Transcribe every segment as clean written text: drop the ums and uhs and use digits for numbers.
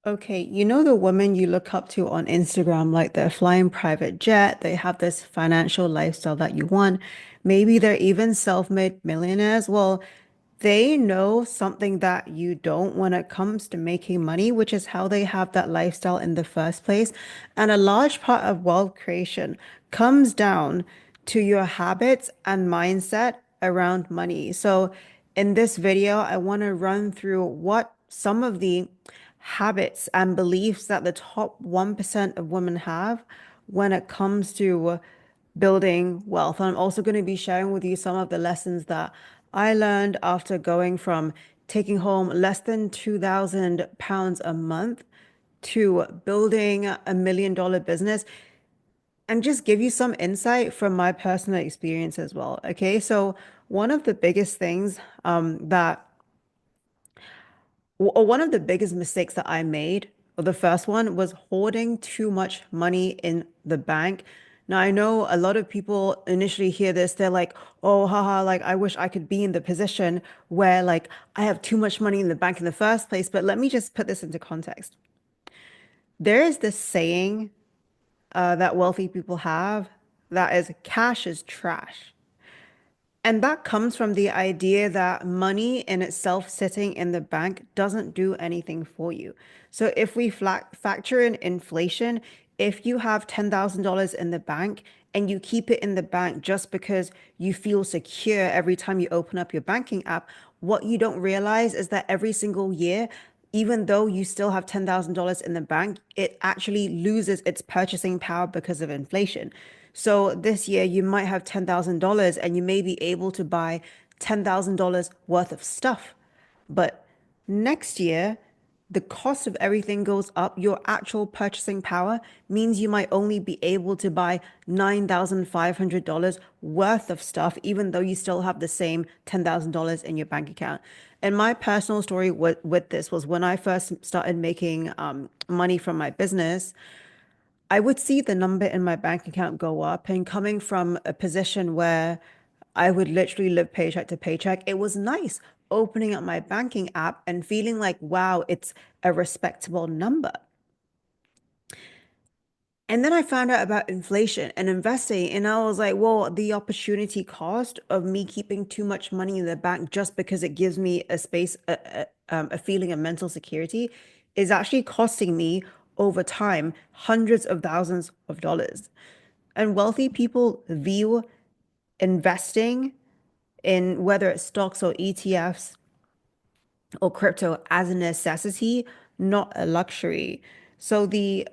Okay, you know the women you look up to on Instagram, like they're flying private jet, they have this financial lifestyle that you want. Maybe they're even self-made millionaires. Well, they know something that you don't when it comes to making money, which is how they have that lifestyle in the first place. And a large part of wealth creation comes down to your habits and mindset around money. So, in this video, I want to run through what some of the habits and beliefs that the top 1% of women have when it comes to building wealth. And I'm also going to be sharing with you some of the lessons that I learned after going from taking home less than £2,000 a month to building a $1 million business and just give you some insight from my personal experience as well. Okay, so one of the biggest things one of the biggest mistakes that I made, or the first one, was hoarding too much money in the bank. Now, I know a lot of people initially hear this, they're like, oh, haha, like I wish I could be in the position where like I have too much money in the bank in the first place. But let me just put this into context. There is this saying that wealthy people have that is cash is trash. And that comes from the idea that money in itself sitting in the bank doesn't do anything for you. So if we factor in inflation, if you have $10,000 in the bank and you keep it in the bank just because you feel secure every time you open up your banking app, what you don't realize is that every single year, even though you still have $10,000 in the bank, it actually loses its purchasing power because of inflation. So this year you might have $10,000 and you may be able to buy $10,000 worth of stuff. But next year, the cost of everything goes up. Your actual purchasing power means you might only be able to buy $9,500 worth of stuff, even though you still have the same $10,000 in your bank account. And my personal story with this was when I first started making money from my business. I would see the number in my bank account go up, and coming from a position where I would literally live paycheck to paycheck, it was nice opening up my banking app and feeling like, wow, it's a respectable number. And then I found out about inflation and investing, and I was like, well, the opportunity cost of me keeping too much money in the bank just because it gives me a space, a feeling of mental security, is actually costing me over time hundreds of thousands of dollars. And wealthy people view investing in whether it's stocks or ETFs or crypto as a necessity, not a luxury. So the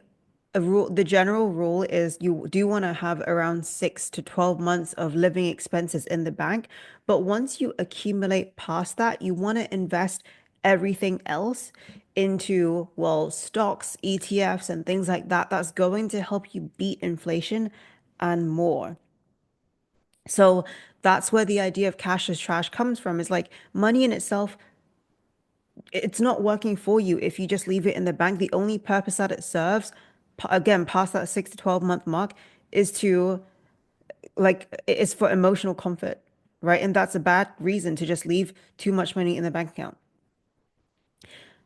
general rule is you do want to have around 6 to 12 months of living expenses in the bank. But once you accumulate past that, you want to invest everything else into, well, stocks, ETFs, and things like that. That's going to help you beat inflation and more. So that's where the idea of cash is trash comes from. Is like money in itself, it's not working for you if you just leave it in the bank. The only purpose that it serves, again, past that 6 to 12 month mark, is to it's for emotional comfort, right? And that's a bad reason to just leave too much money in the bank account.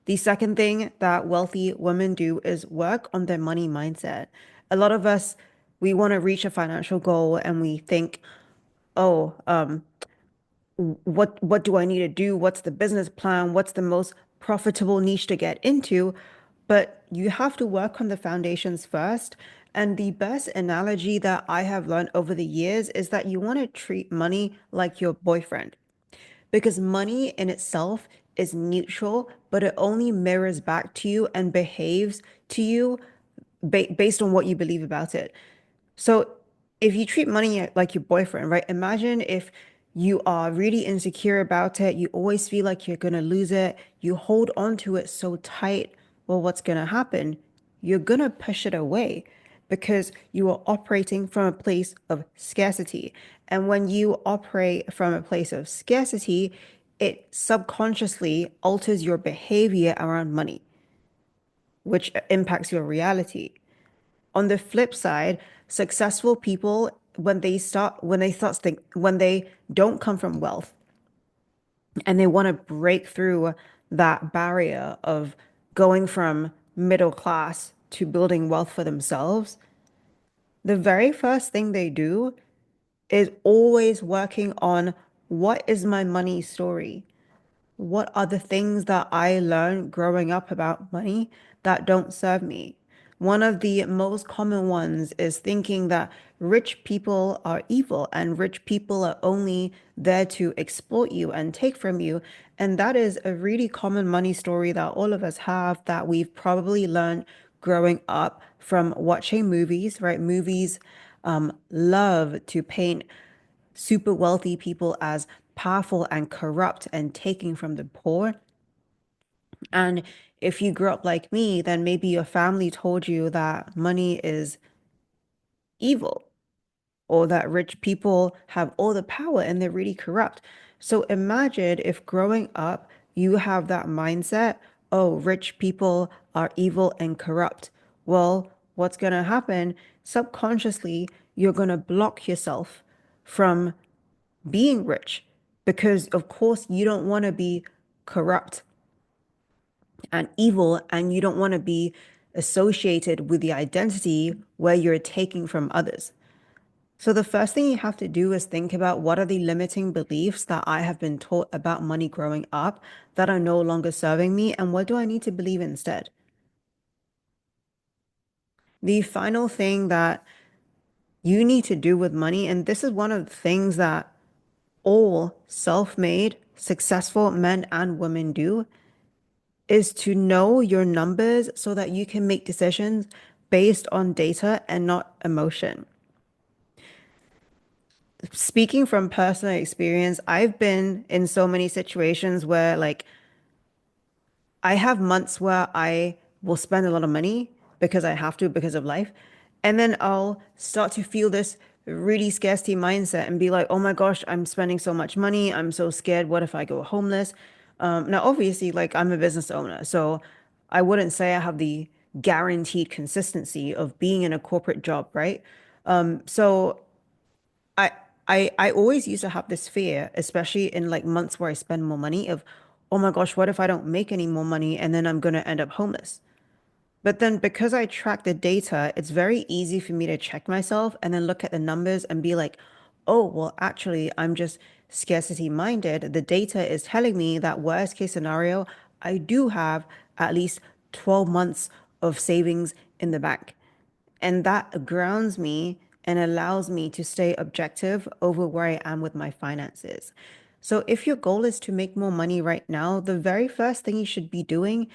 The second thing that wealthy women do is work on their money mindset. A lot of us, we want to reach a financial goal and we think, oh, what do I need to do? What's the business plan? What's the most profitable niche to get into? But you have to work on the foundations first. And the best analogy that I have learned over the years is that you want to treat money like your boyfriend because money in itself is neutral, but it only mirrors back to you and behaves to you based on what you believe about it. So if you treat money like your boyfriend, right? Imagine if you are really insecure about it, you always feel like you're gonna lose it, you hold on to it so tight. Well, what's gonna happen? You're gonna push it away because you are operating from a place of scarcity. And when you operate from a place of scarcity, it subconsciously alters your behavior around money, which impacts your reality. On the flip side, successful people, when they don't come from wealth and they want to break through that barrier of going from middle class to building wealth for themselves, the very first thing they do is always working on what is my money story? What are the things that I learned growing up about money that don't serve me? One of the most common ones is thinking that rich people are evil and rich people are only there to exploit you and take from you. And that is a really common money story that all of us have that we've probably learned growing up from watching movies, right? Movies love to paint super wealthy people as powerful and corrupt and taking from the poor. And if you grew up like me, then maybe your family told you that money is evil or that rich people have all the power and they're really corrupt. So imagine if growing up you have that mindset, oh, rich people are evil and corrupt. Well, what's going to happen? Subconsciously, you're going to block yourself from being rich because, of course, you don't want to be corrupt and evil, and you don't want to be associated with the identity where you're taking from others. So, the first thing you have to do is think about what are the limiting beliefs that I have been taught about money growing up that are no longer serving me, and what do I need to believe instead? The final thing that you need to do with money, and this is one of the things that all self-made, successful men and women do, is to know your numbers so that you can make decisions based on data and not emotion. Speaking from personal experience, I've been in so many situations where, like, I have months where I will spend a lot of money because I have to because of life. And then I'll start to feel this really scarcity mindset and be like, oh my gosh, I'm spending so much money. I'm so scared. What if I go homeless? Now, obviously, like I'm a business owner, so I wouldn't say I have the guaranteed consistency of being in a corporate job, right? So I I always used to have this fear, especially in like months where I spend more money of, oh my gosh, what if I don't make any more money and then I'm gonna end up homeless? But then because I track the data, it's very easy for me to check myself and then look at the numbers and be like, oh, well, actually, I'm just scarcity minded. The data is telling me that worst case scenario, I do have at least 12 months of savings in the bank. And that grounds me and allows me to stay objective over where I am with my finances. So, if your goal is to make more money right now, the very first thing you should be doing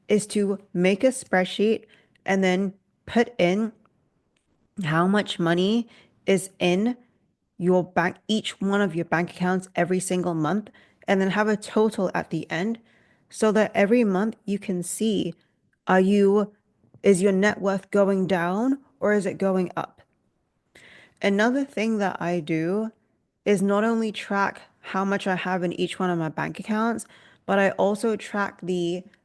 is to make a spreadsheet and then put in how much money is in your bank, each one of your bank accounts every single month, and then have a total at the end so that every month you can see, are you, is your net worth going down or is it going up? Another thing that I do is not only track how much I have in each one of my bank accounts, but I also track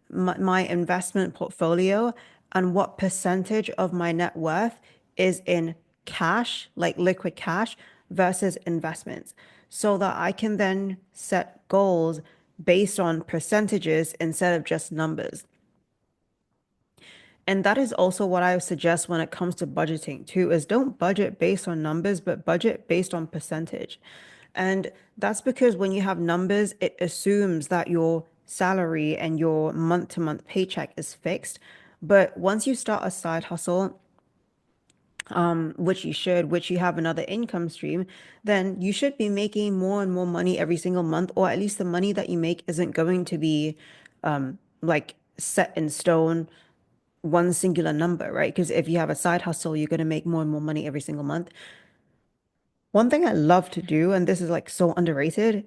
my investment portfolio and what percentage of my net worth is in cash, like liquid cash, versus investments, so that I can then set goals based on percentages instead of just numbers. And that is also what I would suggest when it comes to budgeting too, is don't budget based on numbers, but budget based on percentage. And that's because when you have numbers, it assumes that your salary and your month-to-month paycheck is fixed. But once you start a side hustle, which you should, which you have another income stream, then you should be making more and more money every single month, or at least the money that you make isn't going to be like set in stone one singular number, right? Because if you have a side hustle, you're going to make more and more money every single month. One thing I love to do, and this is like so underrated,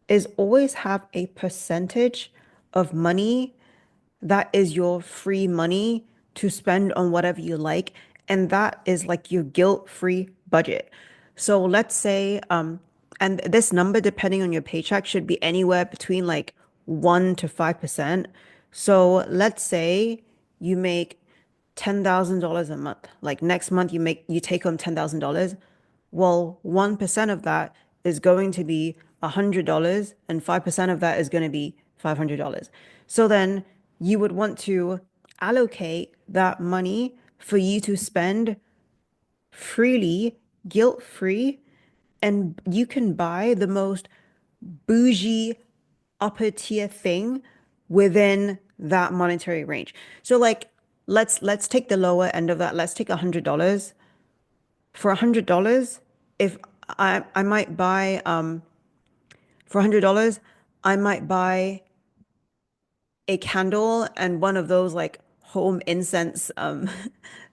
is always have a percentage of money that is your free money to spend on whatever you like. And that is like your guilt-free budget. So let's say, and this number, depending on your paycheck, should be anywhere between like 1 to 5%. So let's say you make $10,000 a month. Like next month you take on $10,000. Well, 1% of that is going to be $100 and 5% of that is going to be $500. So then you would want to allocate that money for you to spend freely, guilt-free, and you can buy the most bougie upper tier thing within that monetary range. So like let's take the lower end of that. Let's take $100. For $100, if I might buy for $100, I might buy a candle and one of those like home incense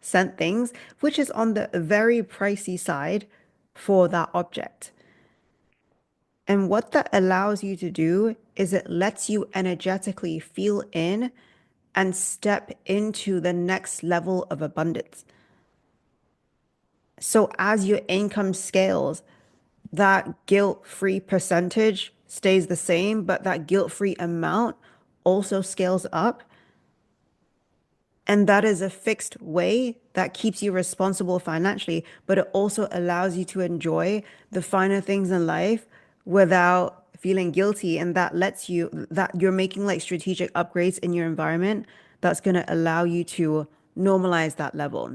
scent things, which is on the very pricey side for that object. And what that allows you to do is it lets you energetically feel in and step into the next level of abundance. So as your income scales, that guilt-free percentage stays the same, but that guilt-free amount also scales up. And that is a fixed way that keeps you responsible financially, but it also allows you to enjoy the finer things in life without feeling guilty. And that lets you, that you're making like strategic upgrades in your environment that's going to allow you to normalize that level.